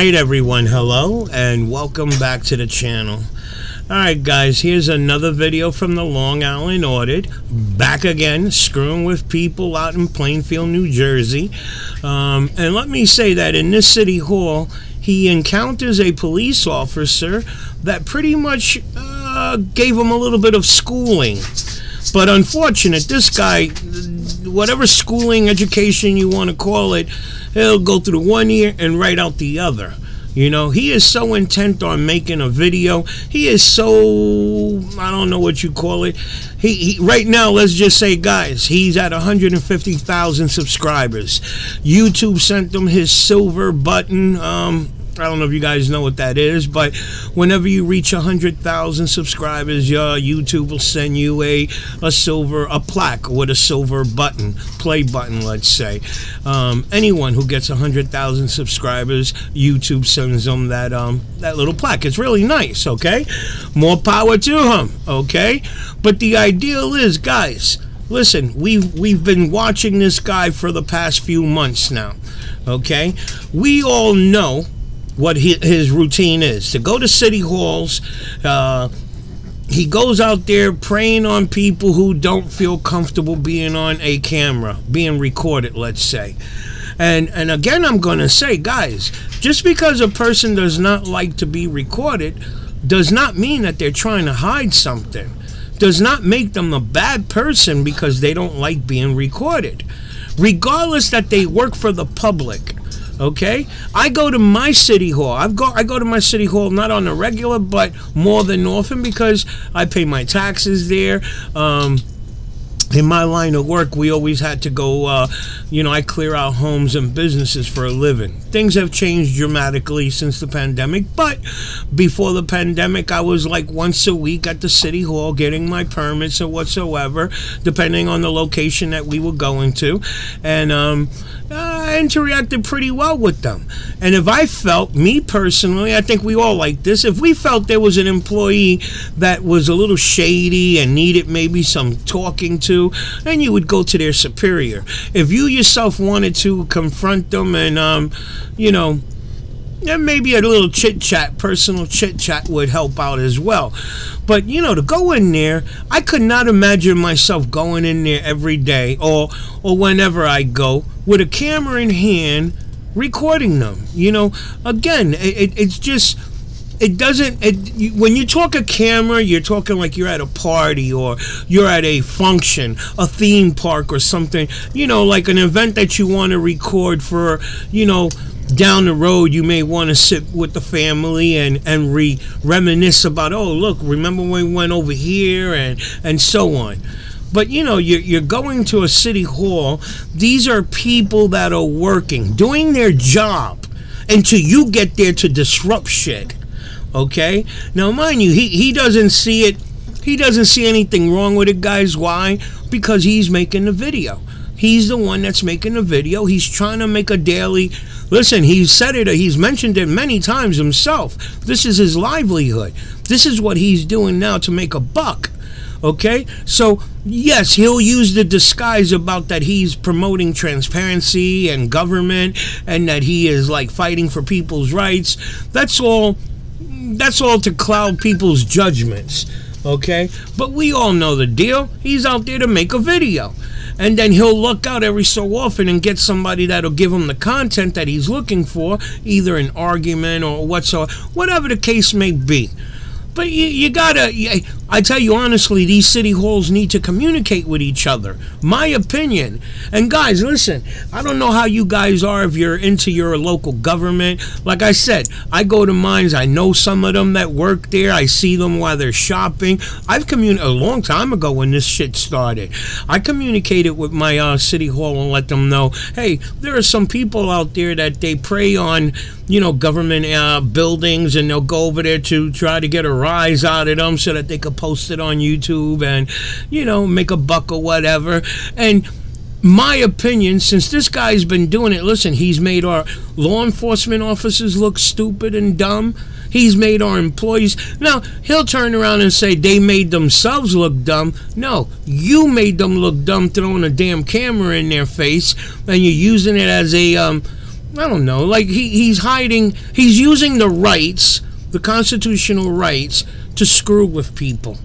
Alright everyone, hello and welcome back to the channel. Alright guys, here's another video from the Long Island Audit. Back again, screwing with people out in Plainfield, New Jersey. And let me say that in this city hall, he encounters a police officer that pretty much gave him a little bit of schooling. But unfortunate, this guy, whatever schooling, education you want to call it, he'll go through one ear and right out the other. You know, he is so intent on making a video. He is so, I don't know what you call it. He right now, let's just say, guys, he's at 150,000 subscribers. YouTube sent him his silver button. I don't know if you guys know what that is, but whenever you reach 100,000 subscribers, your YouTube will send you a plaque with a silver button, play button, let's say. Anyone who gets 100,000 subscribers, YouTube sends them that little plaque. It's really nice, okay? More power to him, okay? But the ideal is, guys, listen, we've been watching this guy for the past few months now, okay? We all know what his routine is. To go to city halls, he goes out there preying on people who don't feel comfortable being on a camera, being recorded, let's say. And again, I'm going to say, guys, just because a person does not like to be recorded does not mean that they're trying to hide something. Does not make them a bad person because they don't like being recorded. Regardless that they work for the public. Okay, I go to my city hall. I go to my city hall not on a regular, but more than often because I pay my taxes there. In my line of work, we always had to go, you know, I clear out homes and businesses for a living. Things have changed dramatically since the pandemic, but before the pandemic, I was like once a week at the city hall getting my permits or whatsoever, depending on the location that we were going to. And I interacted pretty well with them. And if I felt, me personally, I think we all like this, if we felt there was an employee that was a little shady and needed maybe some talking to, then you would go to their superior. If you yourself wanted to confront them and, you know, and maybe a little chit-chat, personal chit-chat would help out as well. But, you know, to go in there, I could not imagine myself going in there every day or whenever I go with a camera in hand recording them. You know, again, it's just... It doesn't, when you talk a camera, you're talking like you're at a party or you're at a function, a theme park or something, you know, like an event that you want to record for, you know, down the road. You may want to sit with the family and reminisce about, oh, look, remember when we went over here and so on. But, you know, you're going to a city hall. These are people that are working, doing their job until you get there to disrupt shit. Okay, now mind you, he doesn't see it. He doesn't see anything wrong with it, guys. Why? Because he's making the video. He's the one that's making the video. He's trying to make a daily. Listen, he's said it. He's mentioned it many times himself. This is his livelihood. This is what he's doing now to make a buck. Okay, so yes, he'll use the disguise about that he's promoting transparency and government and that he is like fighting for people's rights. That's all to cloud people's judgments, okay? But we all know the deal. He's out there to make a video. And then he'll look out every so often and get somebody that'll give him the content that he's looking for, either an argument or whatsoever, whatever the case may be. But you gotta, I tell you honestly, these city halls need to communicate with each other. My opinion. And guys, listen, I don't know how you guys are if you're into your local government. Like I said, I go to mines. I know some of them that work there. I see them while they're shopping. I've communicated a long time ago when this shit started. I communicated with my city hall and let them know, hey, there are some people out there that they prey on, you know, government buildings, and they'll go over there to try to get a rise out of them so that they could post it on YouTube and, you know, make a buck or whatever. And my opinion, since this guy's been doing it, listen, he's made our law enforcement officers look stupid and dumb. He's made our employees. Now, he'll turn around and say they made themselves look dumb. No, you made them look dumb throwing a damn camera in their face, and you're using it as a I don't know, like he's hiding, he's using the rights, the constitutional rights, to screw with people,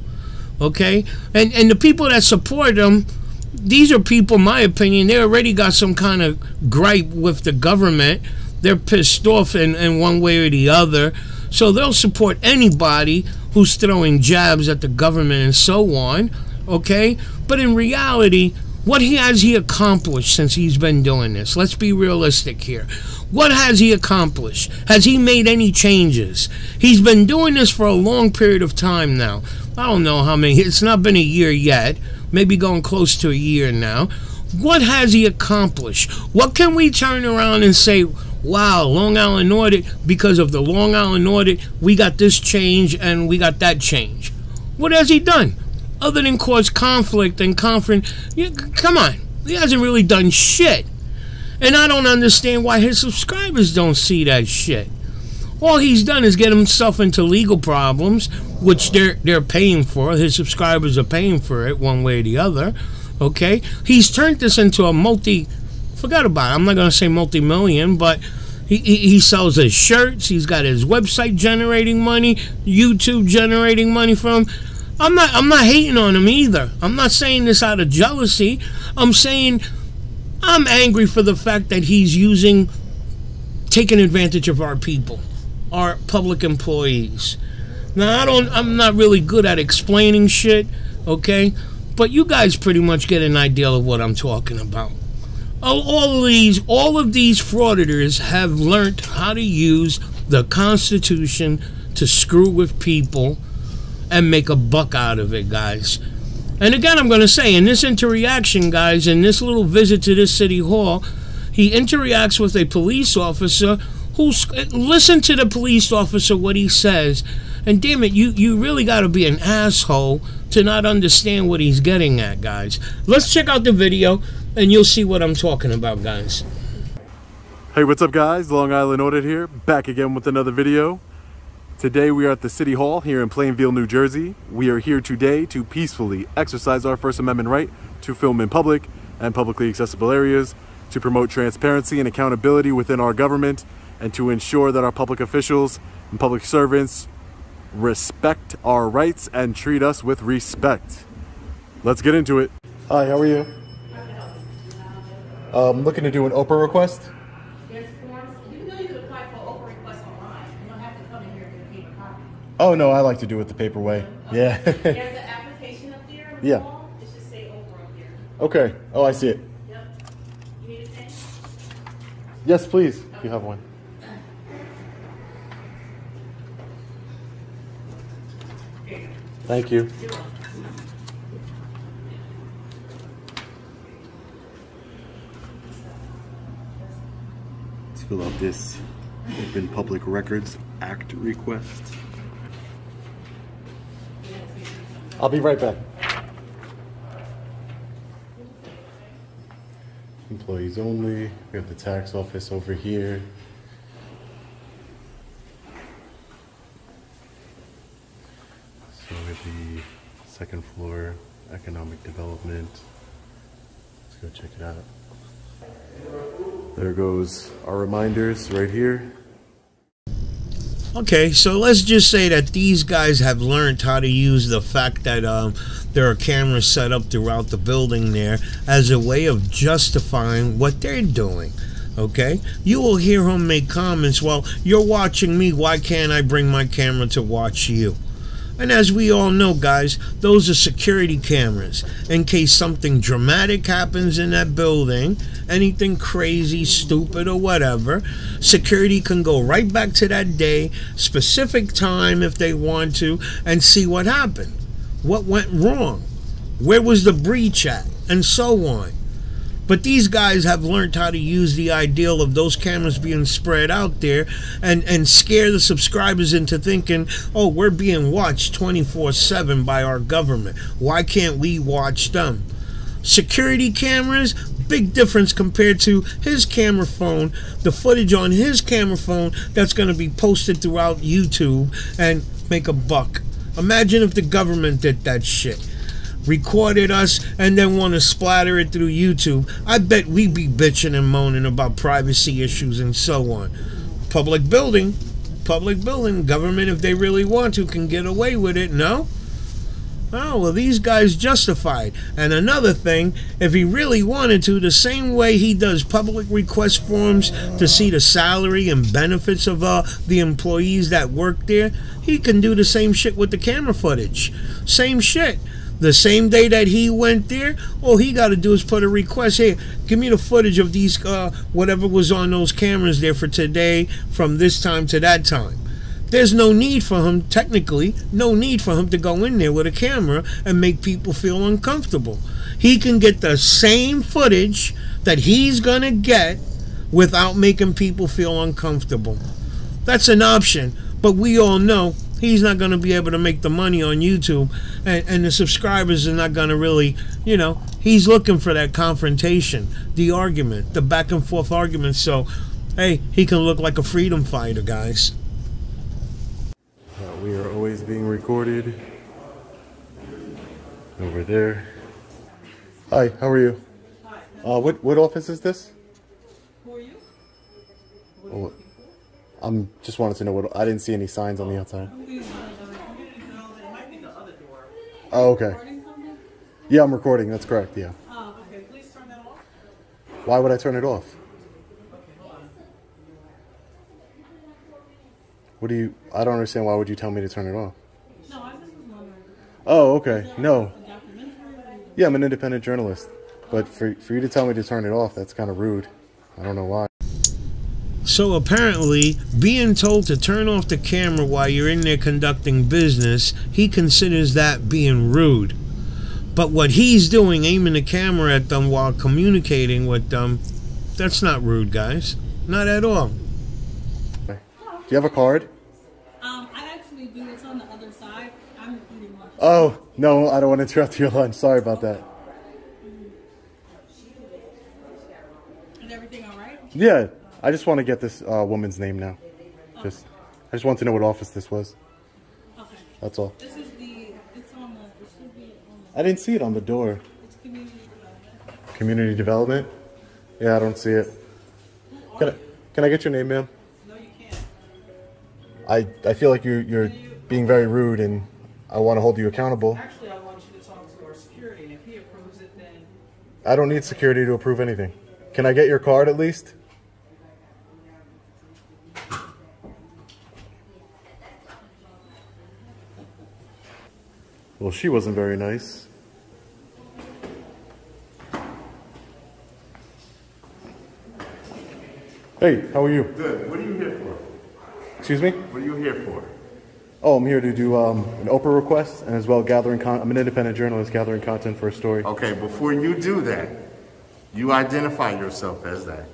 okay? And the people that support him, these are people, in my opinion, they already got some kind of gripe with the government. They're pissed off in one way or the other, so they'll support anybody who's throwing jabs at the government and so on, okay? But in reality, what has he accomplished since he's been doing this? Let's be realistic here. What has he accomplished? Has he made any changes? He's been doing this for a long period of time now. I don't know how many. It's not been a year yet. Maybe going close to a year now. What has he accomplished? What can we turn around and say, wow, Long Island Audit, because of the Long Island Audit, we got this change and we got that change? What has he done? Other than cause conflict and come on, he hasn't really done shit. And I don't understand why his subscribers don't see that shit. All he's done is get himself into legal problems, which they're paying for. His subscribers are paying for it one way or the other. Okay? He's turned this into a forgot about it. I'm not going to say multi-million, but he sells his shirts. He's got his website generating money, YouTube generating money from him. I'm not hating on him either. I'm not saying this out of jealousy. I'm saying I'm angry for the fact that he's taking advantage of our people, our public employees. Now, I'm not really good at explaining shit, okay? But you guys pretty much get an idea of what I'm talking about. All of these frauditors have learned how to use the Constitution to screw with people and make a buck out of it, guys. And again, I'm going to say, in this interaction, guys, in this little visit to this city hall, he interacts with a police officer listen to the police officer, what he says, and damn it, you really got to be an asshole to not understand what he's getting at, guys. Let's check out the video, and you'll see what I'm talking about, guys. Hey, what's up, guys? Long Island Audit here, back again with another video. Today we are at the City Hall here in Plainville, New Jersey. We are here today to peacefully exercise our First Amendment right to film in public and publicly accessible areas, to promote transparency and accountability within our government, and to ensure that our public officials and public servants respect our rights and treat us with respect. Let's get into it. Hi, how are you? I'm looking to do an Oprah request. There's forms. You know you can apply for an Oprah request online. You don't have to come in here and get a paper copy. Oh no, I like to do it the paper way. Okay. Yeah. There's an application up there. On the wall. It should say Oprah up there. Okay. Oh, I see it. Yep. You need a pen? Yes, please. Okay. If you have one. Thank you. You're welcome. Let's fill out this Open Public Records Act request. I'll be right back. Employees only. We have the tax office over here. So we have the second floor, economic development. Let's go check it out. There goes our reminders right here. Okay, so let's just say that these guys have learned how to use the fact that there are cameras set up throughout the building there as a way of justifying what they're doing. Okay, you will hear him make comments, well, you're watching me, why can't I bring my camera to watch you? And as we all know, guys, those are security cameras. In case something dramatic happens in that building, anything crazy, stupid, or whatever, security can go right back to that day, specific time if they want to, and see what happened. What went wrong? Where was the breach at? And so on. But these guys have learned how to use the ideal of those cameras being spread out there and scare the subscribers into thinking, oh, we're being watched 24/7 by our government. Why can't we watch them? Security cameras, big difference compared to his camera phone, the footage on his camera phone that's going to be posted throughout YouTube and make a buck. Imagine if the government did that shit. recorded us, and then want to splatter it through YouTube, I bet we'd be bitching and moaning about privacy issues and so on. Public building, government, if they really want to, can get away with it, no? Oh, well, these guys justified. And another thing, if he really wanted to, the same way he does public request forms to see the salary and benefits of the employees that work there, he can do the same shit with the camera footage. Same shit. The same day that he went there, all he got to do is put a request. Hey, give me the footage of these, whatever was on those cameras there for today, from this time to that time. There's no need for him, technically, no need for him to go in there with a camera and make people feel uncomfortable. He can get the same footage that he's going to get without making people feel uncomfortable. That's an option, but we all know he's not going to be able to make the money on YouTube, and the subscribers are not going to really, you know, he's looking for that confrontation, the argument, the back and forth argument, so, hey, he can look like a freedom fighter, guys. We are always being recorded. Over there. Hi, how are you? Hi. What office is this? Who are you? Oh, I'm just wanted to know what. I didn't see any signs on the outside. It might be the other door. Oh, okay. Recording something? Yeah, I'm recording. That's correct. Yeah. Oh, okay. Please turn that off. Why would I turn it off? Okay, hold on. What do you? I don't understand. Why would you tell me to turn it off? No, I just was wondering. Oh, okay. No. A documentary? Yeah, I'm an independent journalist. But for you to tell me to turn it off, that's kind of rude. I don't know why. So apparently, being told to turn off the camera while you're in there conducting business, he considers that being rude. But what he's doing, aiming the camera at them while communicating with them, that's not rude, guys. Not at all. Do you have a card? I actually do. It's on the other side. I'm eating lunch. Oh, no, I don't want to interrupt your lunch. Sorry about that. Is everything all right? Yeah, I just want to get this woman's name now. I just want to know what office this was. Okay. That's all. This is it's on the, it should be on I didn't see it on the door. it's community development. Community development? Yeah, I don't see it. Can I get your name, ma'am? No, you can't. I feel like you're being very rude, and I want to hold you accountable. Actually, I want you to talk to our security, and if he approves it, then... I don't need security to approve anything. Can I get your card at least? Well, she wasn't very nice. Hey, how are you? Good. What are you here for? Excuse me? What are you here for? Oh, I'm here to do an Oprah request, and as well gathering I'm an independent journalist gathering content for a story. Okay, before you do that, you identify yourself as that.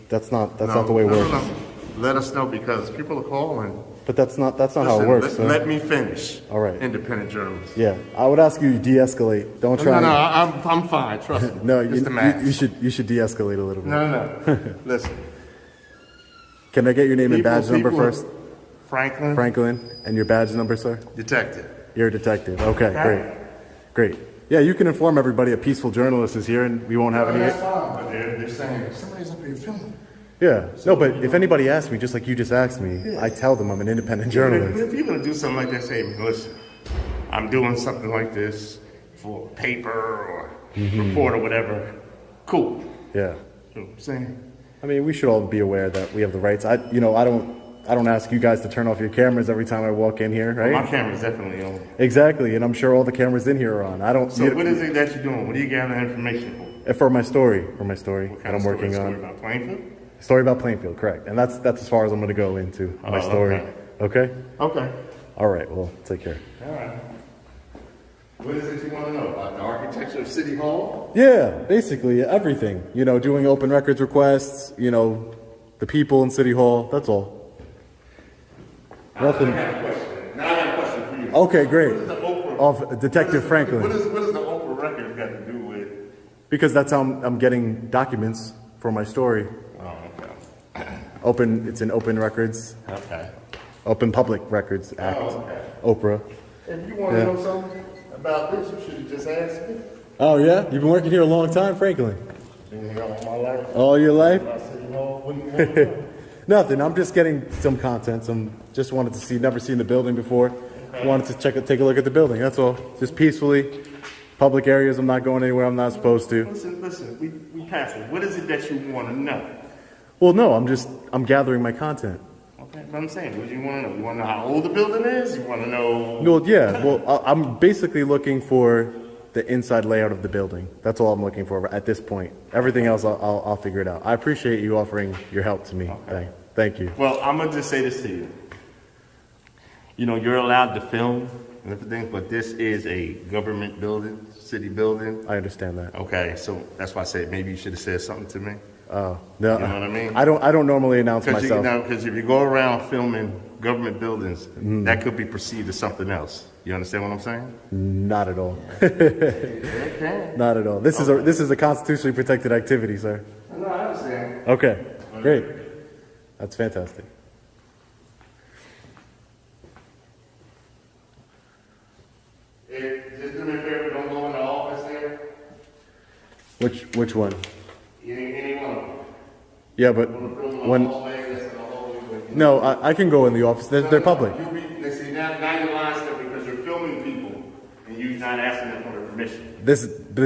That's not the way it works. No. Let us know, because people are calling. But that's not how it works. Let me finish. All right. Independent journalist. Yeah, I would ask you to de-escalate. Don't try. No, I'm fine. Trust me. No, it's the math. you should de-escalate a little bit. No. Listen. Can I get your name and badge number first? Franklin. Franklin, and your badge number, sir? Detective. You're a detective. Okay, great. Yeah, you can inform everybody a peaceful journalist is here, and we won't have any. That's fine, but they're saying somebody's up here filming. Yeah. No, but if anybody asks me, just like you just asked me, I tell them I'm an independent journalist. If you're gonna do something like that, say, listen, I'm doing something like this for paper or report or whatever. Cool. Yeah. You know what I'm saying? I mean, we should all be aware that we have the rights. I don't ask you guys to turn off your cameras every time I walk in here, right? My camera's definitely on. Exactly, and I'm sure all the cameras in here are on. So what is it that you're doing? What are you gathering information for? For my story that I'm working on. Story about Plainfield? Story about Plainfield, correct. And that's as far as I'm going to go into my story. Okay? Okay. All right, well, take care. All right. What is it you want to know about the architecture of City Hall? Yeah, basically everything. You know, doing open records requests, you know, the people in City Hall, that's all. Nothing. Now I got a question for you. Okay, great. What is the Oprah? Of Detective Franklin. What is the Oprah record got to do with? Because that's how I'm getting documents for my story. Oh, okay. It's in Open Records. Okay. Open Public Records Act. Oh, okay. Oprah. And you want to know something? About this, you should have just asked me. Oh yeah? You've been working here a long time, Franklin? Been here all my life. All your life? I said, you know, what do you want to do? Nothing. I'm just getting some content. Just wanted to see, never seen the building before. Wanted to take a look at the building. That's all. Just peacefully. Public areas. I'm not going anywhere I'm not supposed to. Listen. We passed it. What is it that you want to know? Well, no. I'm gathering my content. Okay, but I'm saying, what do you want to know? You want to know how old the building is? You want to know? Well, yeah. Well, I'm basically looking for the inside layout of the building. That's all I'm looking for at this point. Everything else, I'll figure it out. I appreciate you offering your help to me. Okay. Thank you. Well, I'm gonna just say this to you. You know, you're allowed to film and everything, but this is a government building, city building. I understand that. Okay, so that's why I said maybe you should have said something to me. No. You know what I mean? I don't normally announce myself. Because if you go around filming government buildings, that could be perceived as something else. You understand what I'm saying? Not at all. Okay. Not at all. This is a constitutionally protected activity, sir. No, I understand. Okay. Great. That's fantastic. Just do me a favor, don't go in the office there. Which one? Any one of them. Yeah, but when no, I can go in the office. They're public. See, now you're lying stuff because you're filming people and you're not asking them for their permission. This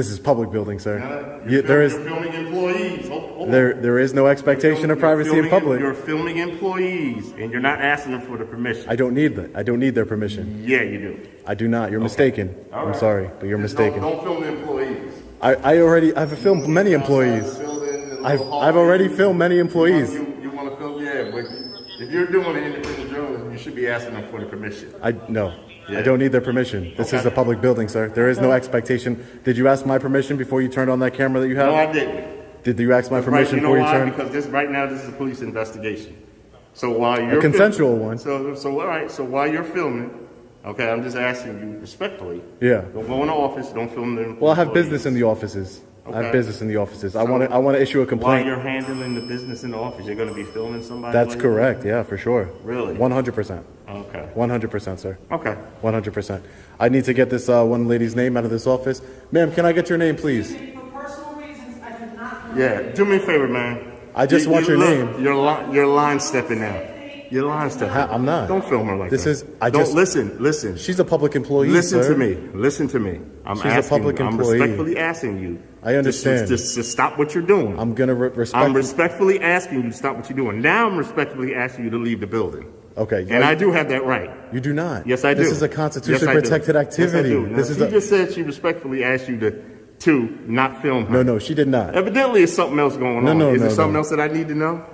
is public building, sir. You're There filming employees. there is no expectation of privacy in public. You're filming employees and you're not asking them for the permission. I don't need that. I don't need their permission. Yeah, you do. I do not. You're mistaken. All I'm right. sorry, but you're mistaken. Don't film the employees. I've filmed many employees. I've already filmed many employees. You want to film? Yeah, but if you're doing an independent journalism, you should be asking them for the permission. No. Yeah. I don't need their permission. This is a public building, sir. There is no expectation. Did you ask my permission before you turned on that camera that you have? No, I didn't. Did you ask my permission You know before you why? turned? Because this is a police investigation. So while you're A consensual one. So all right. So while you're filming, okay, I'm just asking you respectfully. Yeah. Don't go in the office. Don't film them. Well, I have business in the offices. I have business in the offices. I want to issue a While complaint. you're handling the business in the office, you're going to be filming somebody. That's later? correct. Yeah, for sure. Really? 100%. Okay. 100%, sir. Okay. 100%. I need to get this one lady's name out of this office. Ma'am, can I get your name, please? For personal reasons, I do not. Yeah. Do me a favor, man. I just want your name. You're line stepping now. You're line stepping. I'm not. Don't film her like This that. is. I Don't just listen. She's a public employee. Listen sir. to me. Listen to me. She's a public employee. I'm respectfully asking you. I understand. Just to stop what you're doing. I'm gonna respect. I'm respectfully asking you to stop what you're doing. Now I'm respectfully asking you to leave the building. Okay. And I do have that right. You do not. Yes, I do. This is a constitutionally protected activity. Yes, I do. Now, This is she just said she respectfully asked you to not film her. No, she did not. Evidently, there's something else going on. Is there something no. else that I need to know?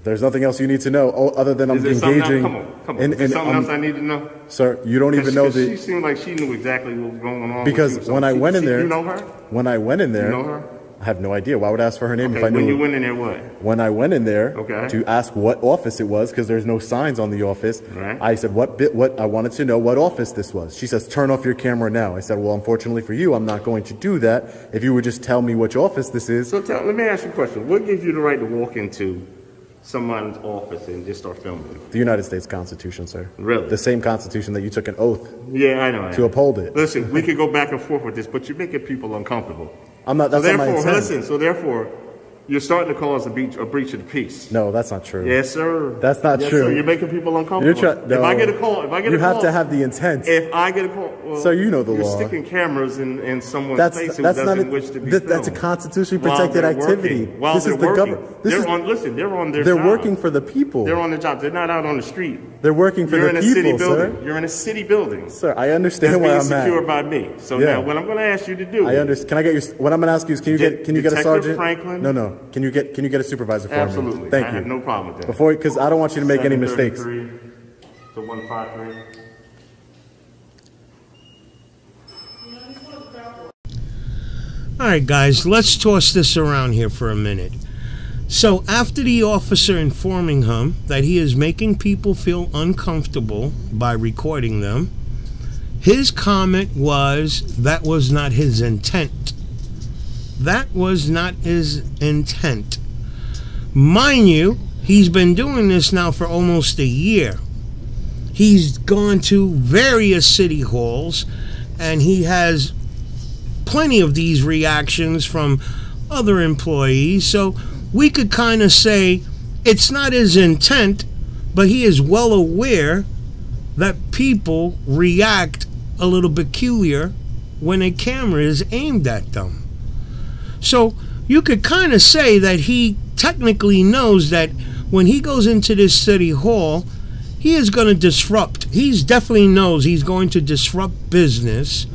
There's nothing else you need to know other than I'm Is there something engaging. else? Come on. Is there something else I need to know? Sir, you don't even know She the. seemed like she knew exactly what was going on. Because when I went in there, You know her? when I went in there, You know her? I have no idea. Why would I ask for her name if I Okay, knew? when you went in there, what? When I went in there Okay. to ask what office it was, because there's no signs on the office, Right. I said, what I wanted to know what office this was. She says, turn off your camera now. I said, well, unfortunately for you, I'm not going to do that. If you would just tell me which office this is. So let me ask you a question. What gives you the right to walk into someone's office and just start filming them? The United States Constitution, sir. Really? The same Constitution that you took an oath Yeah, I know. to uphold it. Listen, we could go back and forth with this, but you're making people uncomfortable. I'm not, that's so not my therefore, intent. so therefore, you're starting to cause a breach of the peace. No, that's not true. Yes, sir. That's not Yes, true. Sir. You're making people uncomfortable. No. If I get a call, you have to have the intent. If I get a call, well, So you know the you're law. sticking cameras in someone's That's face who not doesn't a, wish to be that's a filmed. constitutionally While protected they're activity. working. While This they're is the working. government. They're on their They're job. working for the people. They're on the job. They're not out on the street. They're working for You're the in a city people, building. sir. You're in a city building. Sir, I understand That's where being I'm secured at. by me. So Yeah. now, what I'm going to ask you to do, I understand. Can I get your? What I'm going to ask you is, can you get a Detective sergeant? Franklin? No. Can you get a supervisor for me? Absolutely. Thank I you. have no problem with that. Before, because I don't want you to make any mistakes. 733 to 153. All right, guys, let's toss this around here for a minute. So after the officer informing him that he is making people feel uncomfortable by recording them, his comment was that was not his intent. That was not his intent. Mind you, he's been doing this now for almost a year. He's gone to various city halls and he has plenty of these reactions from other employees. So we could kind of say it's not his intent, but he is well aware that people react a little peculiar when a camera is aimed at them. So you could kind of say that he technically knows that when he goes into this city hall, he is going to disrupt. He definitely knows he's going to disrupt business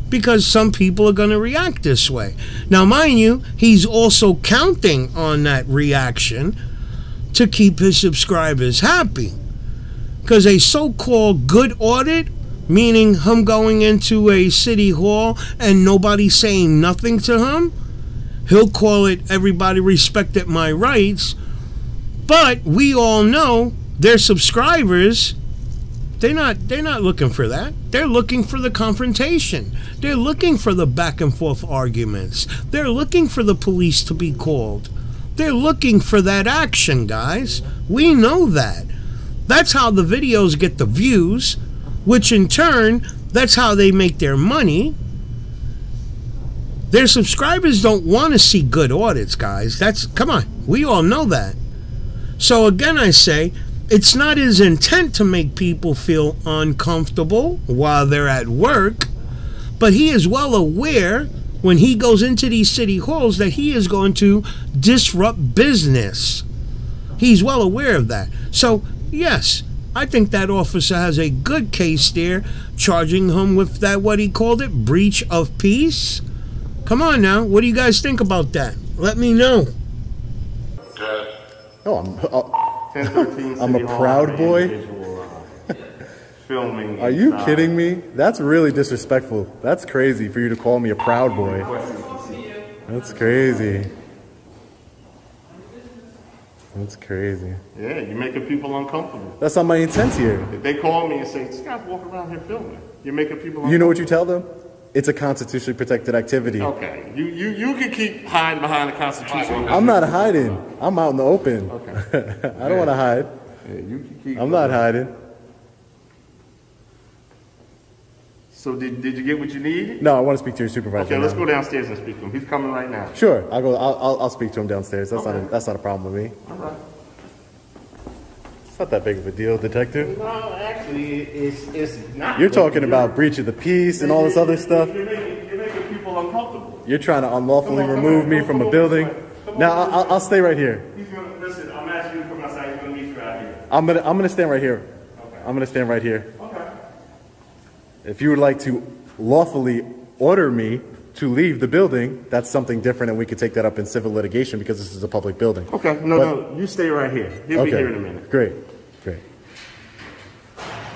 because some people are going to react this way. Now, mind you, he's also counting on that reaction to keep his subscribers happy. Because a so-called good audit, meaning him going into a city hall and nobody saying nothing to him, he'll call it everybody respected my rights. But we all know their subscribers, they're not looking for that. They're looking for the confrontation. They're looking for the back and forth arguments. They're looking for the police to be called. They're looking for that action, guys. We know that. That's how the videos get the views, which in turn, that's how they make their money. Their subscribers don't want to see good audits, guys. Come on, we all know that. So again, I say, it's not his intent to make people feel uncomfortable while they're at work, but he is well aware when he goes into these city halls that he is going to disrupt business. He's well aware of that. So yes, I think that officer has a good case there, charging him with that, what he called it, breach of peace. Come on now, what do you guys think about that? Let me know. I'm a proud boy. Filming. Are you kidding me? That's really disrespectful. That's crazy for you to call me a proud boy. That's crazy. That's crazy. Yeah, you're making people uncomfortable. That's not my intent here. If they call me and say, this guy's walking around here filming, you're making people uncomfortable. You know what you tell them? It's a constitutionally protected activity. Okay. You can keep hiding behind the Constitution. I'm not hiding. I'm out in the open. Okay. I don't want to hide. Yeah, you can keep I'm not hiding. So did you get what you need? No, I want to speak to your supervisor. Okay, let's go downstairs and speak to him. He's coming right now. Sure, I'll speak to him downstairs. That's not a problem with me. All right. It's not that big of a deal, detective. No, actually, it's not. You're talking about breach of the peace and all this other stuff. You're making people uncomfortable. You're trying to unlawfully remove me from a building. Now I'll stay right here. He's gonna listen. I'm asking you to come outside. He's gonna meet you out here. I'm gonna stand right here. Okay. I'm gonna stand right here. Okay. If you would like to lawfully order me to leave the building, that's something different, and we could take that up in civil litigation because this is a public building. Okay. No. You stay right here. He'll be here in a minute. Great.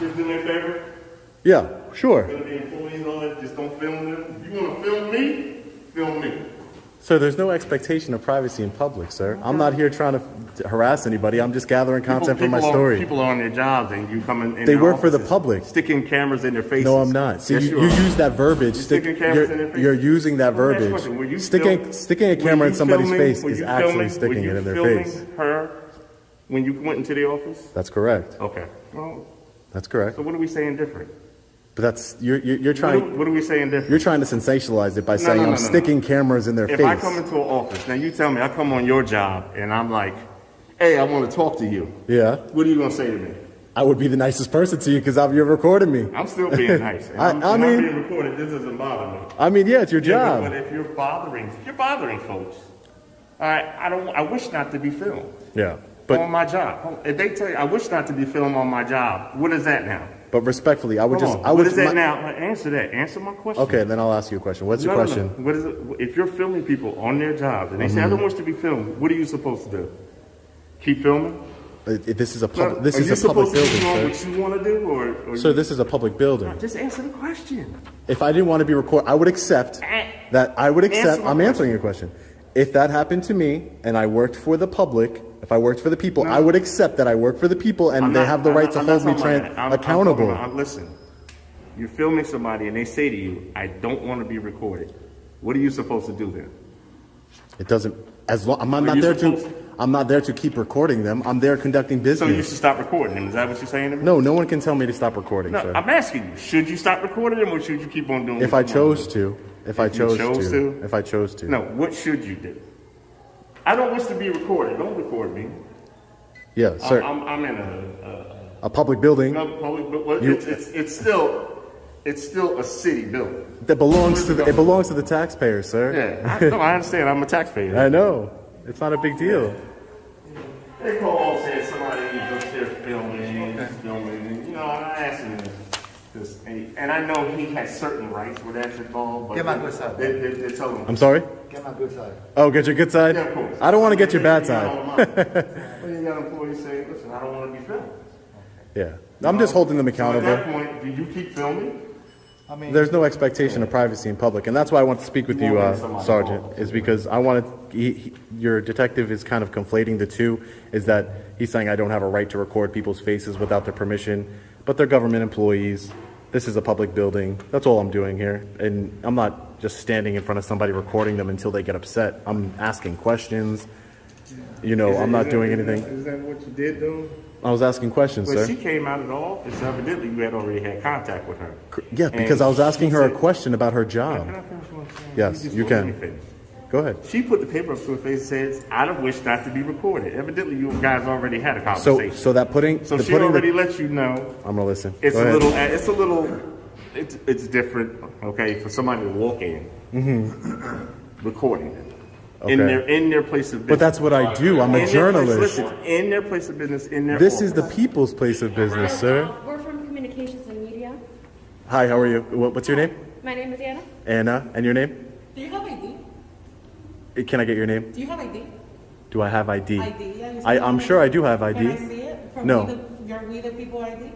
Just do me a favor. Yeah, sure. Gonna be employees on it. Just don't film them. You wanna film me? Film me. Sir, there's no expectation of privacy in public, sir. I'm not here trying to harass anybody. I'm just gathering content for my story. People are on their jobs and you come in. They work for the public. Sticking cameras in their faces. No, I'm not. See, yes, you use that verbiage. Sticking cameras in their faces. You're using that verbiage. Sticking a camera in somebody's face is actually sticking it in their face. Her when you went into the office? That's correct. Okay. Well, that's correct. So what are we saying different? But that's you're trying. What are we saying different? You're trying to sensationalize it by saying I'm sticking cameras in their face. If I come into an office, now you tell me I come on your job and I'm like, hey, I want to talk to you. Yeah. What are you gonna say to me? I would be the nicest person to you because you're recording me. I'm still being nice. I'm being recorded. This doesn't bother me. I mean, yeah, it's your job. But if you're bothering folks. All right, I wish not to be filmed. Yeah. But on my job. If they tell you I wish not to be filmed on my job, what is that now? But respectfully, I would what is that now? Answer that. Answer my question. Okay, then I'll ask you a question. What's your question? No. What is it? If you're filming people on their jobs and they say I don't wish to be filmed, what are you supposed to do? Keep filming? This is a public. This is a public building, sir. What you want to do, or sir, this is a public building. Just answer the question. If I didn't want to be recorded, I would accept that. I would accept. I'm answering your question. If that happened to me and I worked for the public, if I worked for the people, I would accept that I work for the people and they have the right to hold me accountable. Listen, you're filming somebody and they say to you, I don't want to be recorded. What are you supposed to do then? It doesn't, as long, I'm not there to, I'm not there to keep recording them. I'm there conducting So business. you should stop recording them. Is that what you're saying to me? No, no one can tell me to stop recording, No, sir. I'm asking you. Should you stop recording them or should you keep on doing If I chose to. If I chose to? If I chose to. No, what should you do? I don't wish to be recorded. Don't record me. Yeah, sir. I'm in A public building no public, but it's still a city building. that belongs to it belongs to the taxpayers, sir. Yeah, I understand. I'm a taxpayer. I know. It's not a big deal. They call, said somebody was there filming. You know, and I asked him this, and I know he has certain rights where that's involved. But Get my good side. They tell him. I'm sorry? Get my good side. Oh, get your good side? Yeah, of course. I don't want to get your bad side. When you got employees say, listen, I don't want to be filmed. Yeah. I'm just holding them So at accountable. that point, do you keep filming? I mean, There's no expectation of privacy in public, and that's why I want to speak with you, Sergeant, is because I wanted, your detective is kind of conflating the two, is that he's saying I don't have a right to record people's faces without their permission, but they're government employees. This is a public building. That's all I'm doing here, and I'm not just standing in front of somebody recording them until they get upset. I'm asking questions. You know, I'm not doing anything. Is that what you did, though? I was asking questions, When sir. she came out of the office, evidently you had already had contact with her. Yeah, because I was asking her a question about her job. Can I finish what I'm saying? Yes, just you won't let me can. finish. Go ahead. She put the paper up to her face and says, I don't wish not to be recorded. Evidently, you guys already had a conversation. So that putting, So the she putting already the, let you know. I'm gonna listen. It's Go a ahead. little, it's different, okay, for somebody to walk in, recording them. Okay. In their place of business. But that's what I do. I'm a journalist. In their place of business, in their This is office. the people's place of business, sir. We're from Communications and Media. Hi, how are you? What's your name? My name is Anna. Anna. And your name? Do you have ID? Can I get your name? Do you have ID? Do I have ID? ID, yeah. I'm sure I do have ID. Can I see it? From No. We the People ID?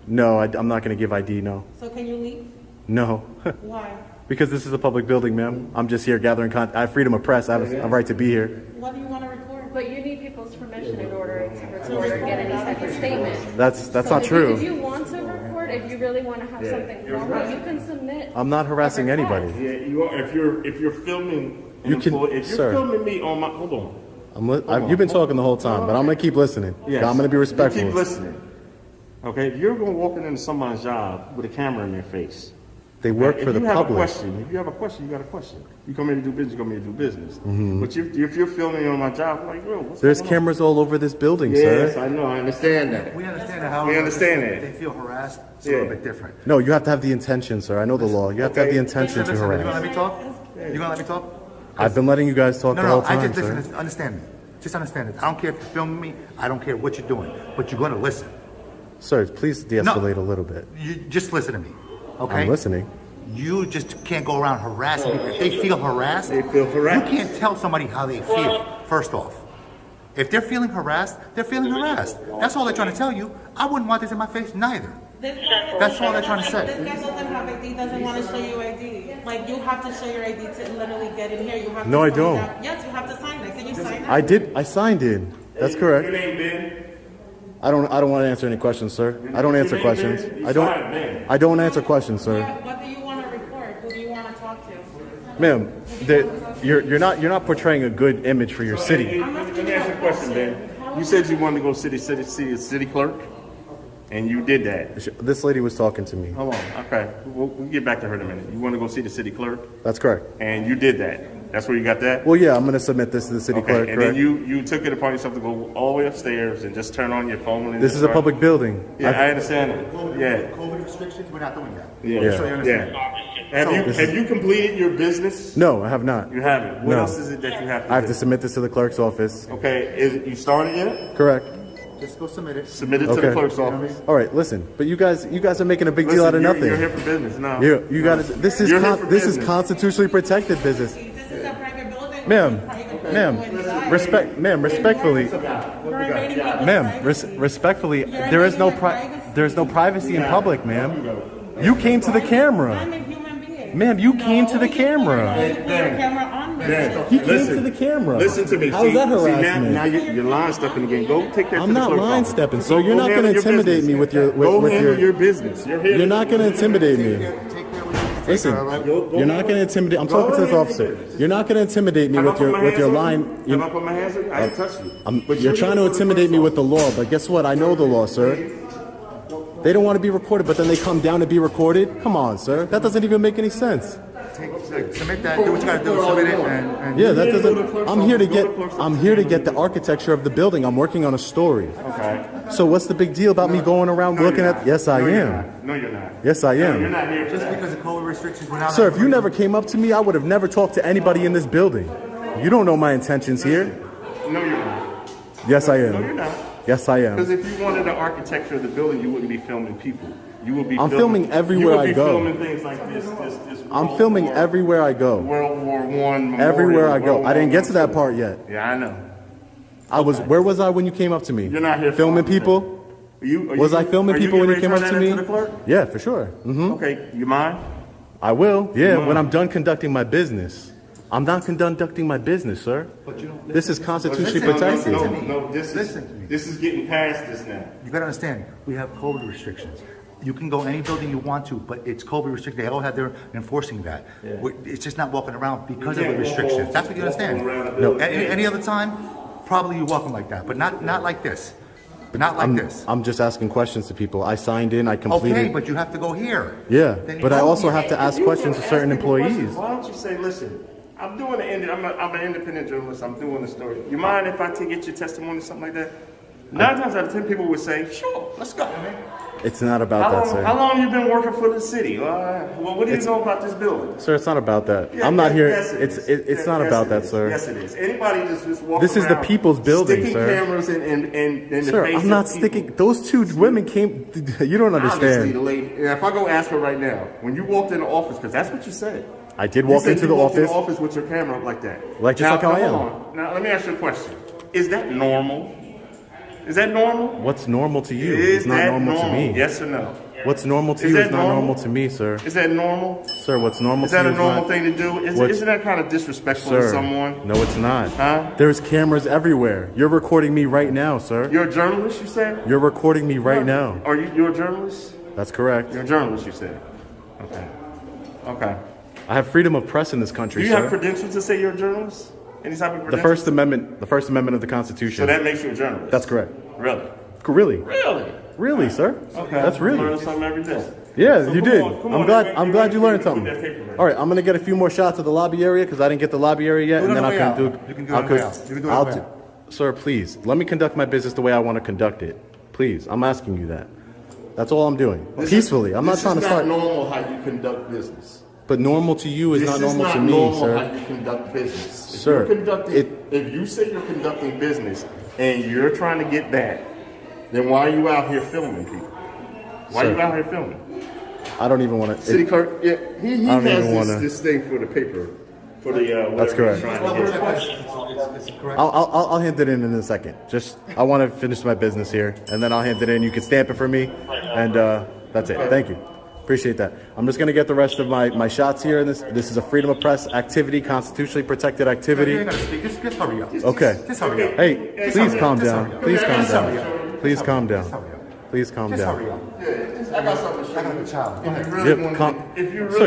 No, I'm not going to give ID, no. So can you leave? No. Why? Because this is a public building, ma'am. I'm just here gathering content. I have freedom of press. I have a right to be here. What do you want to record? But you need people's permission in order to record or get any type of statement. That's So not If true. you want to record, if you really want to have something formal, you can submit. I'm not harassing a request. anybody. Yeah, you are. If you're filming, an You can- employee, if you're sir. filming me on my, hold on. You've been talking the whole time, but I'm going to keep listening. Yes. I'm going to be respectful. You keep listening. Okay, if you're going walking into someone's job with a camera in their face, They work for the If you have a public. question, you got a question. You come here to do business, you come here to do business. Mm-hmm. But if you're filming on my job, I'm like, bro, what's There's going on? cameras all over this building, Yes, sir. I know. I understand that. we understand that. How We understand that. They feel harassed. It's a Yeah. little bit different. No, you have to have the intention, sir. I know the law. You have to have the Okay. intention to Listen, you gonna let harass. me talk? You gonna let me talk? I've been letting you guys talk No, the no. whole time, I just sir. listen. Understand me. Just understand it. I don't care if you're filming me. I don't care what you're doing. But you're gonna listen. Sir, please de-escalate a little bit. You just listen to me. Okay. I'm listening. You just can't go around harassing people. If they feel harassed, They feel harassed. You can't tell somebody how they feel, first off. If they're feeling harassed, they're feeling harassed. That's all they're trying to tell you. I wouldn't want this in my face, neither. That's all they're trying to say. This guy doesn't have ID, doesn't want to show you ID. Like, you have to show your ID to literally get in here. You have to No, I sign don't. that. Yes, you have to sign that. Can you sign that? I did. I signed in. That's Your correct. name, Ben? I don't want to answer any questions, sir. I don't answer questions. I don't answer questions, sir. What do you want to record? Who do you want to talk to? Ma'am, you're not portraying a good image for your city. Let me ask you a question, Ben. You said you wanted to go city clerk, and you did that. This lady was talking to me. Hold on. Okay. We'll get back to her in a minute. You want to go see the city clerk, That's correct. and you did that. That's where you got that? Well, yeah, I'm going to submit this to the city Okay, clerk, and correct? then you took it upon yourself to go all the way upstairs and just turn on your phone. And This is a start- public building. Yeah, I understand it. Yeah, COVID restrictions, we're not doing that. yeah, So you understand. yeah. Have you completed your business? No, I have not. You haven't. What No. else is it that you have to I have do? to submit this to the clerk's office. Okay, you started yet? Correct. Just go submit it. Submit it to the Okay. clerk's office. All right, listen, but you guys are making a big deal out of Listen, nothing. You're here for business now. You got to. This is You're here for this is business. constitutionally protected business, This is a private building. ma'am. Private Ma'am, people inside. respectfully, You're invading people's ma'am, privacy. respectfully, You're there is no invading their privacy. there's no privacy in public, ma'am. You came to the I'm camera, a human being. ma'am. You came to the You camera. put your camera on me. He came to the camera. Listen to me. How is that See, harassment? now you're line stepping again. Go take that to I'm the not clerk's line office. stepping, sir. You're Go not going handle to your intimidate business. me with your Go with handle your. your business. You're here. You're not going to intimidate me. Take care of what you need to take Listen, you're not going to intimidate. I'm talking to this officer. You're not going to intimidate me with your line. Have I put my hands on? I didn't touch you. You're trying to intimidate me with the law, but guess what? I know the law, sir. They don't want to be recorded, but then they come down to be recorded. Come on, sir. That doesn't even make any sense. Submit that. Do what you got to do. Submit it. And yeah, that doesn't. I'm here to get the architecture of the building. I'm working on a story. Okay. So what's the big deal about me going around looking at? Yes, I am. No, you're not. Yes, I am. You're not here just because of COVID restrictions. Sir, if you never came up to me, I would have never talked to anybody in this building. You don't know my intentions here. No, you're not. Yes, I am. No, you're not. Yes, I am. Because if you wanted the architecture of the building, you wouldn't be filming people. You would be. I'm filming everywhere I go. Filming things like this. I'm filming everywhere I go. World War I. Everywhere I go. I didn't get to that part yet. Yeah, I know. Where was I when you came up to me? You're not here filming people. Was I filming people when you came up to me? Yeah, for sure. Mm-hmm. Okay, you mind? I will. Yeah, when I'm done conducting my business. I'm not conducting my business, sir. This is constitutionally protected. No, this is getting past this now. You gotta understand, we have COVID restrictions. You can go any building you want to, but it's COVID restricted. They all have their enforcing that. Yeah. It's just not walking around because of the restrictions. That's what you understand. No, any other time, probably you walking like that, but not like this. But not like this. I'm just asking questions to people. I signed in, I completed. Okay, but you have to go here. Yeah, but I also have to ask questions to certain employees. Why don't you say, listen, I'm doing I'm an independent journalist. I'm doing the story. You mind if I get your testimony or something like that? 9 times out of 10 people would say, sure, let's go. It's not about that, sir. How long have you been working for the city? Well, what do you know about this building? Sir, it's not about that. Yeah, I'm not here. It's not about that, sir. Yes, it is. Anybody just walking This is the people's building, sticking sir. Cameras in the sir, face I'm not of sticking. Those two women came. You don't understand. The lady, if I go ask her right now, when you walked in the office, because that's what you said. I did walk into the office. You walked in the office with your camera up like that. Like just like how I am. Now, let me ask you a question. Is that normal? Is that normal? What's normal to you? It's not normal to me. Yes or no? What's normal to you is not normal to me, sir. Is that normal? Sir, what's normal to you is that a normal thing to do? Isn't that kind of disrespectful to someone? No, it's not. Huh? There's cameras everywhere. You're recording me right now, sir. You're a journalist, you said? You're recording me right now. Are you're a journalist? That's correct. You're a journalist, you said. Okay. Okay. I have freedom of press in this country, sir. Do you have credentials to say you're a journalist? Any type of credentials? The First Amendment of the Constitution. So that makes you a journalist? That's correct. Really? Really? Really? Really, sir? Okay. That's really. You learn something every day. Yeah, so you did. I'm glad you learned something. All right, I'm gonna get a few more shots of the lobby area because I didn't get the lobby area yet, and then I can do. You can do it on the way out. Sir, please let me conduct my business the way I want to conduct it. Please, I'm asking you that. That's all I'm doing. Peacefully. I'm not trying to start. This is not normal how you conduct business. But normal to you is not normal to me, sir. This is not normal how you conduct business. Sir, if you say you're conducting business and you're trying to get that, then why are you out here filming people? Why are you out here filming? I don't even want to. City clerk, yeah, he has this thing for the paper, for the. That's correct. I'll hand it in a second. I want to finish my business here, and then I'll hand it in. You can stamp it for me, and that's it. Thank you. Appreciate that. I'm just going to get the rest of my shots here. This is a freedom of press activity, constitutionally protected activity. Just hurry up. Okay. Just hurry up. Hey, please calm down. Please calm down. Please calm down. Please calm down. I got something to show you. Sir,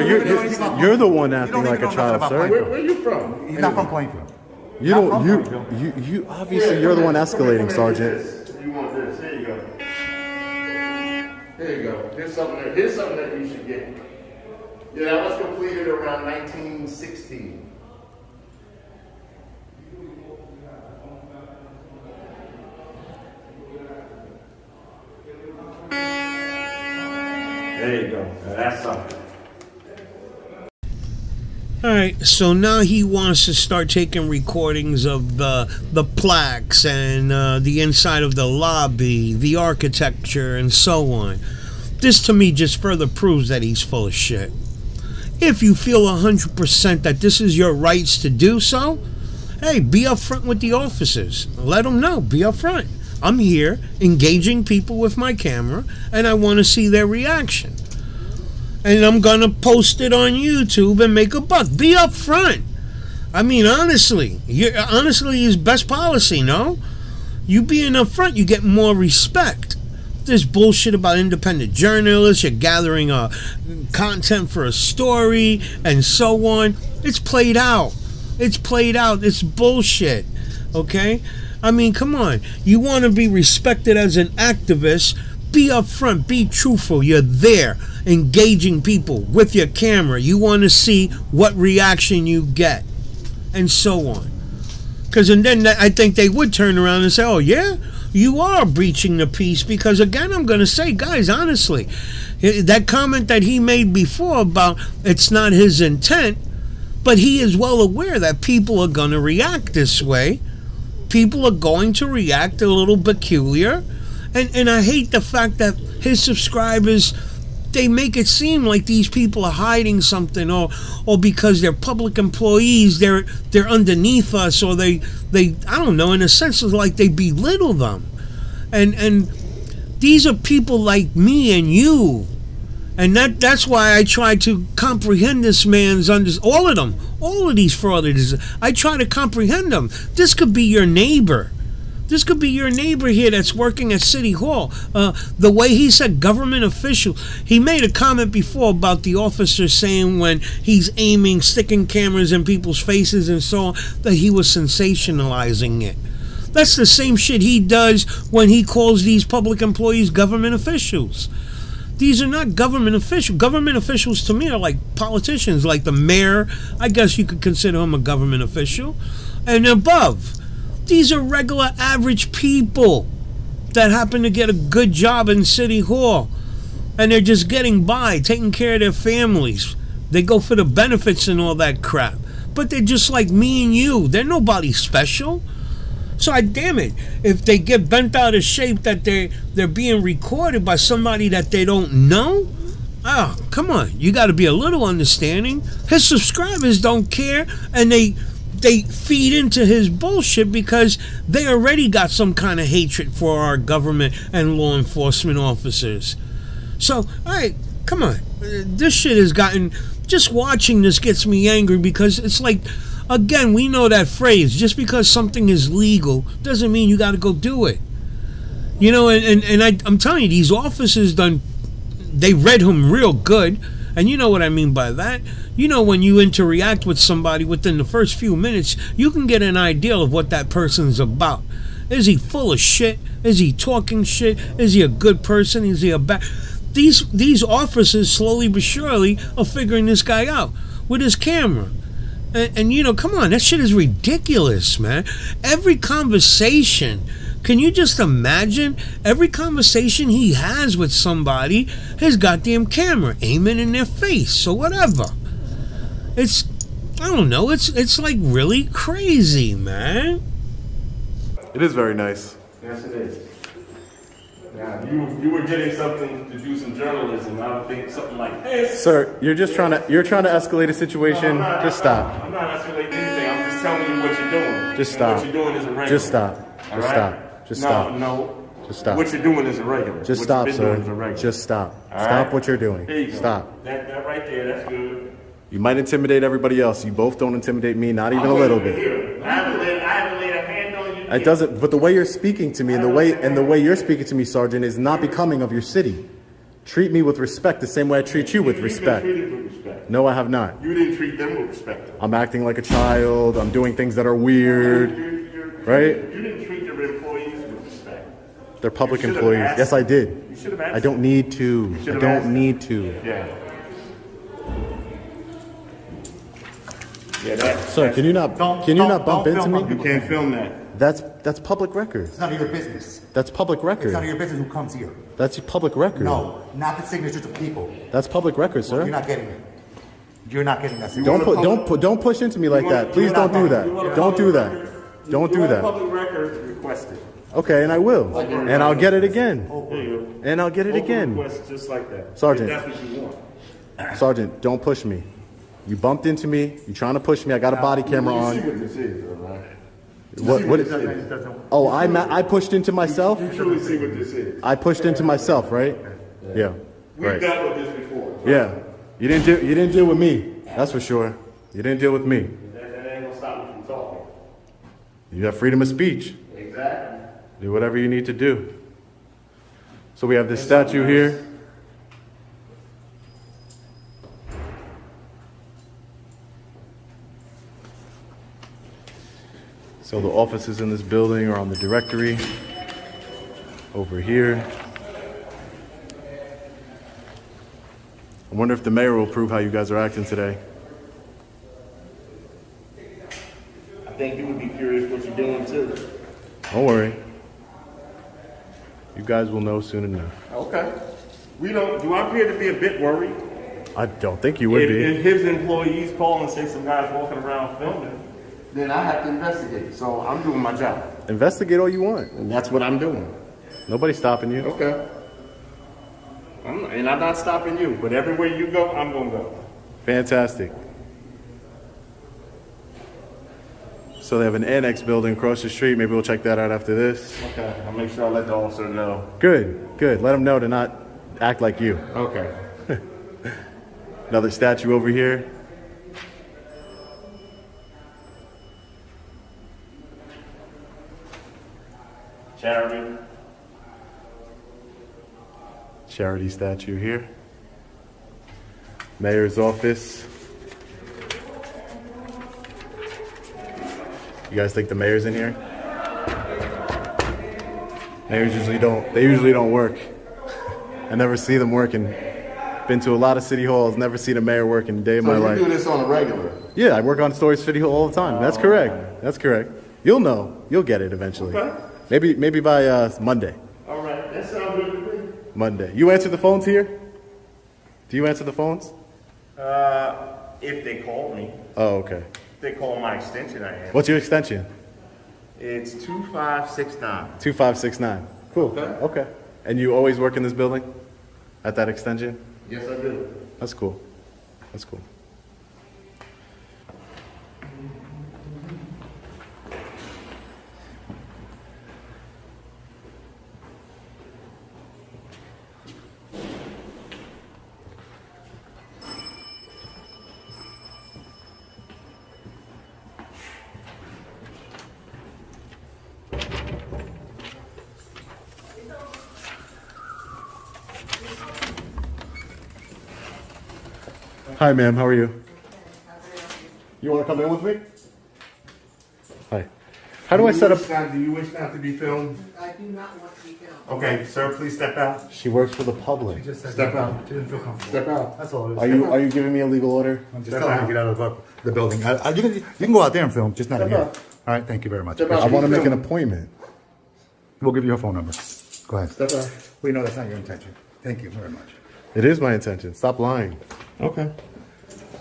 you're the one acting like a child, sir. Where are you from? He's not from Plainfield. You obviously you're the one escalating, Sergeant. You want this? Here you go. Here you go. Here's something that you should get. Yeah, that was completed around 1916. There you go. Now that's something. All right, so now he wants to start taking recordings of the plaques and the inside of the lobby, the architecture, and so on. This to me just further proves that he's full of shit. If you feel 100% that this is your rights to do so, hey, be upfront with the officers. Let them know. Be upfront. I'm here engaging people with my camera, and I want to see their reaction. And I'm going to post it on YouTube and make a buck. Be upfront. I mean, honestly is best policy, no? You being upfront, you get more respect. this bullshit about independent journalists. You're gathering content for a story and so on. It's played out. It's played out. It's bullshit. Okay? I mean, come on. You want to be respected as an activist, be upfront, be truthful. You're there engaging people with your camera. You want to see what reaction you get and so on. Because and then I think they would turn around and say, oh, yeah, you are breaching the peace. Because, again, I'm going to say, guys, honestly, that comment that he made before about it's not his intent, but he is well aware that people are going to react this way. People are going to react a little peculiar. And I hate the fact that his subscribers, they make it seem like these people are hiding something, or because they're public employees, they're underneath us, or they I don't know, in a sense it's like they belittle them. And these are people like me and you. And that's why I try to comprehend this man's all of them, all of these fraudsters. I try to comprehend them. This could be your neighbor. This could be your neighbor here that's working at City Hall. The way he said government official, he made a comment before about the officer saying when he's aiming, sticking cameras in people's faces and so on, that he was sensationalizing it. That's the same shit he does when he calls these public employees government officials. These are not government officials. Government officials to me are like politicians, like the mayor. I guess you could consider him a government official. And above, these are regular average people that happen to get a good job in City Hall. And they're just getting by, taking care of their families. They go for the benefits and all that crap. But they're just like me and you. They're nobody special. So damn it, if they get bent out of shape that they're being recorded by somebody that they don't know, oh, come on, you got to be a little understanding. His subscribers don't care, and they feed into his bullshit because they already got some kind of hatred for our government and law enforcement officers. So, all right, come on. This shit has gotten, just watching this gets me angry because it's like, again, we know that phrase, just because something is legal doesn't mean you got to go do it. You know, I'm telling you, these officers they read him real good. And you know what I mean by that? You know, when you interact with somebody within the first few minutes, you can get an idea of what that person's about. Is he full of shit? Is he talking shit? Is he a good person? Is he a bad? These officers, slowly but surely, are figuring this guy out with his camera. And you know, come on, that shit is ridiculous, man. Every conversation, can you just imagine? Every conversation he has with somebody, his goddamn camera aiming in their face or whatever. It's, I don't know, it's like really crazy, man. It is very nice. Yes, it is. Now, you were getting something to do some journalism. I would think something like this. Sir, you're trying to escalate a situation. No, just stop. I'm not escalating anything. I'm just telling you what you're doing. Just stop. What you're doing is irregular. Just stop. All Just right? stop. Just stop. No. Just stop. What you're doing is irregular. Just what stop, you've been doing is sir. irregular. Just stop. All Stop right? what you're doing. There you go. Stop. That right there, that's good. You might intimidate everybody else. You both don't intimidate me, not even a little bit. I haven't laid a hand on you. It doesn't. But the way you're speaking to me, and the way you're speaking to me, Sergeant, is not becoming of your city. Treat me with respect the same way I treat you with respect. You've been treated with respect. No, I have not. You didn't treat them with respect. I'm acting like a child. I'm doing things that are weird. Right? You didn't treat your employees with respect. They're public You should have employees. asked Yes, I did. You should have asked I don't need to. I should have don't asked need to. Yeah. Yeah, that. Sir, can you not bump into me? You can't film that. That's public record. It's none of your business. That's public It's none of record. your business who comes here. That's public record. No, not the signatures of people. That's public record, You're sir. not getting it. You're not getting that. Don't push into me like that. Please don't do that. Don't do that. Don't do that. Public record requested. Okay, and I will. And I'll get it again. There you go. And I'll get it Open again. request just like that. Sergeant. If that's what you want. Sergeant, don't push me. You bumped into me. You're trying to push me. I got a body camera You see on. what this is, all right? What is? Oh, I pushed into myself. You truly see what this is. I pushed into myself, right? Yeah. We've Right. dealt with this before. Yeah. You didn't deal with me. That's for sure. You didn't deal with me. That ain't gonna stop me from talking. You have freedom of speech. Exactly. Do whatever you need to do. So we have this statue here. So the offices in this building are on the directory over here. I wonder if the mayor will approve how you guys are acting today. I think you would be curious what you're doing too. Don't worry. You guys will know soon enough. Okay. Do I appear to be a bit worried? I don't think you would be. If his employees call and say some guy's walking around filming, then I have to investigate. So I'm doing my job. Investigate all you want. And that's what I'm doing. Nobody's stopping you. Okay. I'm not stopping you, but everywhere you go, I'm going to go. Fantastic. So they have an annex building across the street. Maybe we'll check that out after this. Okay. I'll make sure I let the officer know. Good, good. Let them know to not act like you. Okay. Another statue over here. Charity. Charity statue here. Mayor's office. You guys think the mayor's in here? Mayors usually don't work. I never see them working. Been to a lot of city halls, never seen a mayor working a day in my life. So you do this on a regular? Yeah, I work on Story City Hall all the time. That's correct. That's correct. You'll know. You'll get it eventually. Okay. Maybe by Monday. All right. That sounds good to me. Monday. You answer the phones here? Do you answer the phones? If they call me. Oh, okay. If they call my extension, I am. What's your extension? It's 2569. 2569. Cool. Okay. And you always work in this building? At that extension? Yes, I do. That's cool. That's cool. Hi, ma'am. How are you? You want to come in with me? Hi. How do I set up? Do you wish not to be filmed? I do not want to be filmed. Okay, sir, please step out. She works for the public. Step out. Didn't feel comfortable. Step out. That's all it is. Are you giving me a legal order? I'm just telling you to get out of the building. You can go out there and film, just not in here. All right, thank you very much. I want to make an appointment. We'll give you her phone number. Go ahead. Step out. We know that's not your intention. Thank you very much. It is my intention. Stop lying. Okay.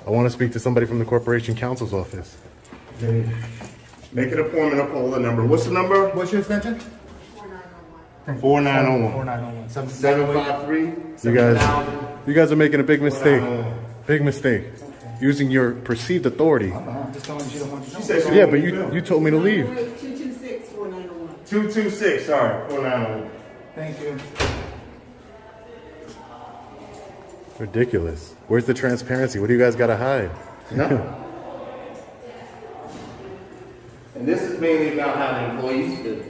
I want to speak to somebody from the Corporation Counsel's office. Make an appointment or call the number. What's the number? What's your extension? 4901. 4901. 753. You guys are making a big mistake. Big mistake. Using your perceived authority. I'm just telling you she don't want you to She said she Yeah, wanted but to be you told me to leave. 226 4901. 226, sorry, 4901. Thank you. Ridiculous. Where's the transparency? What do you guys got to hide? No. And this is mainly about how the employees do.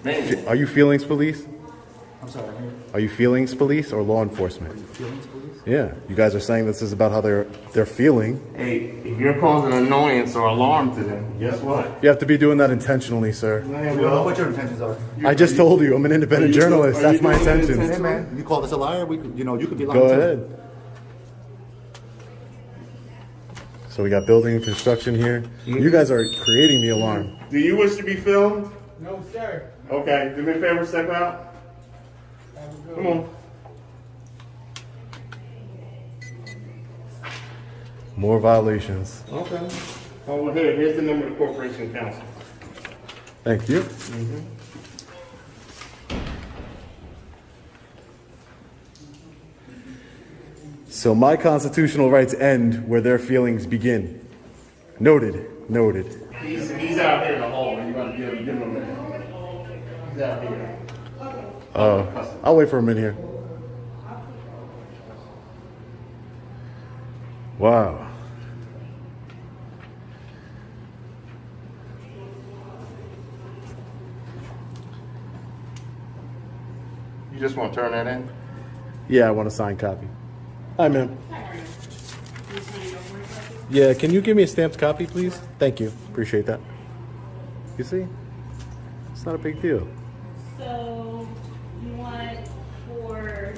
Mainly. Are you feelings police? I'm sorry. Are you feelings police or law enforcement? Feelings, please? Yeah. You guys are saying this is about how they're feeling. Hey, if you're causing annoyance or alarm to them, guess what? You have to be doing that intentionally, sir. We don't know what your intentions are. I just told you I'm an independent journalist. That's my intention. Hey man, you call us a liar, you could be lying. Go too. ahead. So we got building and construction here. You guys are creating the alarm. Do you wish to be filmed? No, sir. Okay, do me a favor, step out. Come on. More violations. Okay. Oh, well, here's the number of the Corporation Counsel. Thank you. So my constitutional rights end where their feelings begin. Noted. Noted. He's out here in the hall. You gotta give him a minute. He's out here. I'll wait for him in here. Wow. just want to turn that in? Yeah, I want a signed copy. Hi, ma'am. Yeah, can you give me a stamped copy, please? Thank you. Appreciate that. You see? It's not a big deal. So, you want for...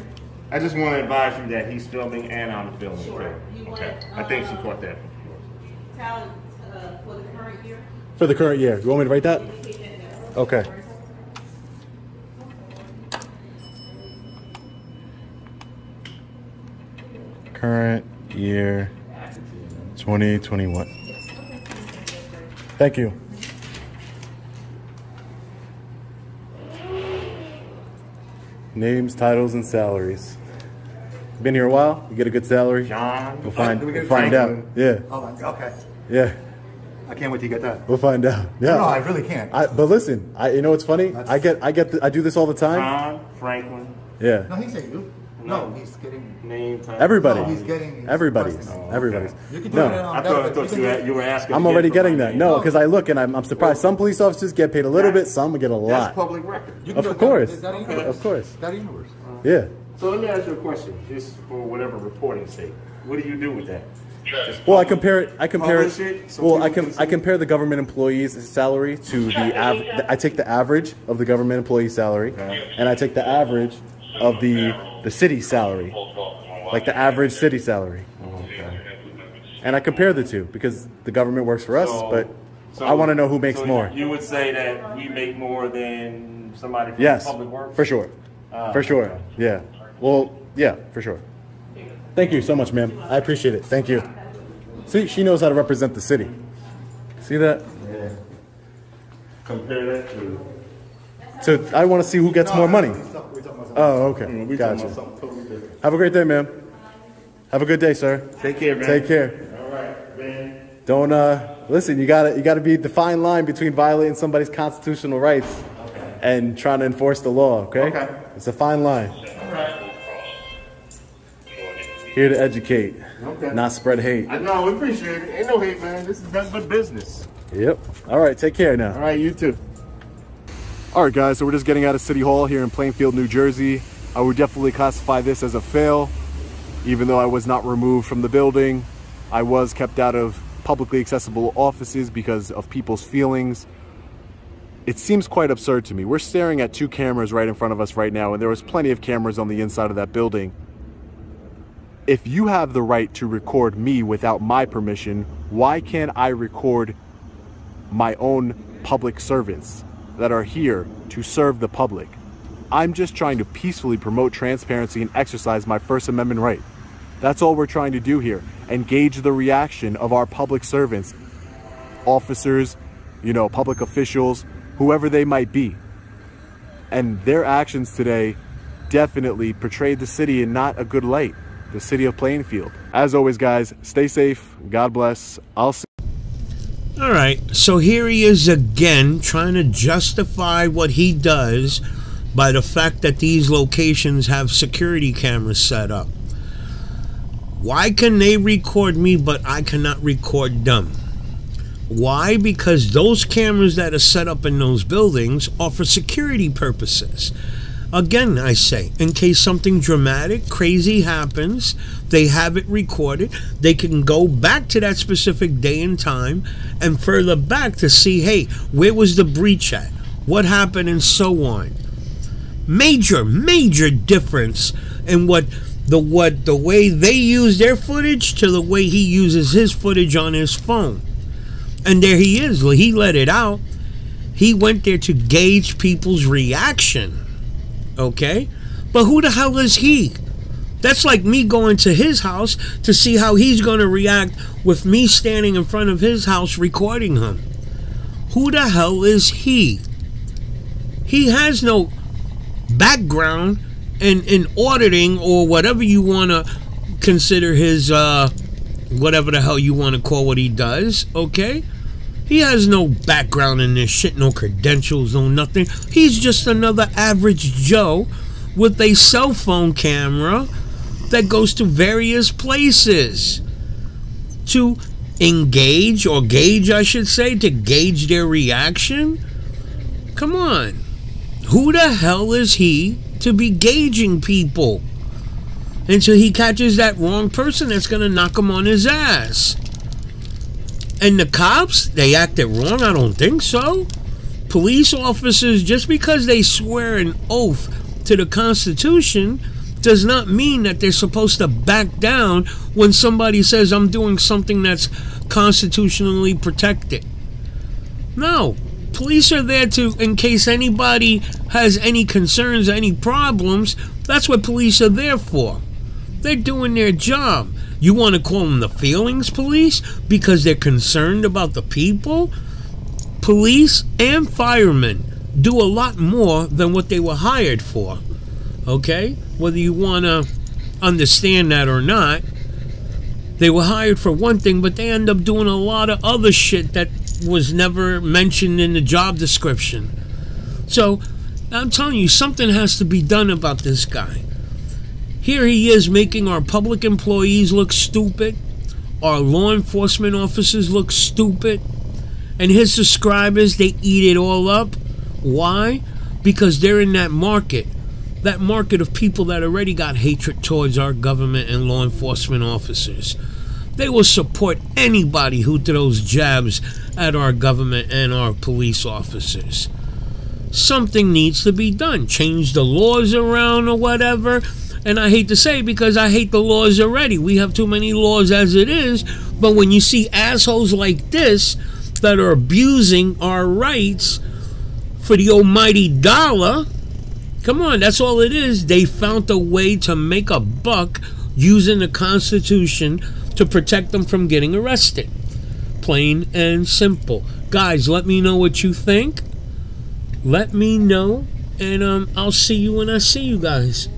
I just want to advise you that he's filming and I'm filming. Sure. Too. You Okay. want, I think she caught that. talent for the current year? For the current year. You want me to write that? Okay. Current year 2021. Thank you. Names, titles, and salaries. Been here a while? You get a good salary? John. We'll find out. Yeah. Oh, okay. Yeah. I can't wait till you get that. We'll find out. Yeah. No, I really can't. But listen, you know what's funny? I do this all the time. John Franklin. Yeah. No, he's saying you. No, he's getting... Name, title. Everybody. No, he's getting... Everybody's. Everybody's. You can do No. it on I thought you were asking. I'm again already for getting my that. name. No, because I look and I'm surprised. Some police officers get paid a little bit, some get a That's lot. public record. You can do Of it. course. Is that universe? Of course. That universe. Yeah. So let me ask you a question, just for whatever reporting sake. What do you do with that? Just Well, I publish- compare it. publish it so Well, people can see? I compare the government employee's salary to the average. I take the average of the government employee's salary, and I take the average of the city salary, like the average city salary. And I compare the two because the government works for us, but I want to know who makes so more. You would say that we make more than somebody from Yes, public works? for sure. For sure. Okay. Yeah. Well, yeah, for sure. Thank you so much, ma'am. I appreciate it. Thank you. See, she knows how to represent the city. See that? Yeah. Compare that to... So I want to see who gets more money. We're talking about something. Oh, okay. We talking Gotcha. about something totally different. Have a great day, ma'am. Have a good day, sir. Take care, man. Take care. All right, man. Don't listen. You gotta be the fine line between violating somebody's constitutional rights and trying to enforce the law. Okay. Okay. It's a fine line. All right. Here to educate, Okay. not spread hate. I know, we appreciate it. Ain't no hate, man. This is nothing but business. Yep. All right. Take care now. All right, you too. All right, guys, so we're just getting out of City Hall here in Plainfield, New Jersey. I would definitely classify this as a fail. Even though I was not removed from the building, I was kept out of publicly accessible offices because of people's feelings. It seems quite absurd to me. We're staring at two cameras right in front of us right now, and there was plenty of cameras on the inside of that building. If you have the right to record me without my permission, why can't I record my own public servants that are here to serve the public? I'm just trying to peacefully promote transparency and exercise my First Amendment right. That's all we're trying to do here. Engage the reaction of our public servants, officers, public officials, whoever they might be. And their actions today definitely portrayed the city in not a good light, the city of Plainfield. As always, guys, stay safe. God bless. I'll see. All right, so here he is again trying to justify what he does by the fact that these locations have security cameras set up. Why can they record me but I cannot record them? Why? Because those cameras that are set up in those buildings are for security purposes. Again, I say, in case something dramatic, crazy happens, they have it recorded. They can go back to that specific day and time and further back to see, hey, where was the breach at? What happened and so on. Major difference in the way they use their footage to the way he uses his footage on his phone. And there he is. He let it out. He went there to gauge people's reaction. Okay? But who the hell is he? That's like me going to his house to see how he's going to react with me standing in front of his house recording him. Who the hell is he? He has no background in auditing or whatever you want to consider his, whatever the hell you want to call what he does, okay? He has no background in this shit, no credentials, no nothing. He's just another average Joe with a cell phone camera that goes to various places to engage, or gauge, I should say, to gauge their reaction. Come on. Who the hell is he to be gauging people until he catches that wrong person that's going to knock him on his ass. And the cops, they acted wrong? I don't think so. Police officers, just because they swear an oath to the Constitution does not mean that they're supposed to back down when somebody says I'm doing something that's constitutionally protected. No. Police are there to, in case anybody has any concerns, any problems, that's what police are there for. They're doing their job. You want to call them the feelings police because they're concerned about the people? Police and firemen do a lot more than what they were hired for. Okay? Whether you want to understand that or not, they were hired for one thing, but they end up doing a lot of other shit that was never mentioned in the job description. So, I'm telling you, something has to be done about this guy. Here he is making our public employees look stupid, our law enforcement officers look stupid, and his subscribers, they eat it all up. Why? Because they're in that market of people that already got hatred towards our government and law enforcement officers. They will support anybody who throws jabs at our government and our police officers. Something needs to be done. Change the laws around or whatever. And I hate to say, because I hate the laws already. We have too many laws as it is. But when you see assholes like this that are abusing our rights for the almighty dollar, come on, that's all it is. They found a way to make a buck using the Constitution to protect them from getting arrested. Plain and simple. Guys, let me know what you think. Let me know. And I'll see you when I see you guys.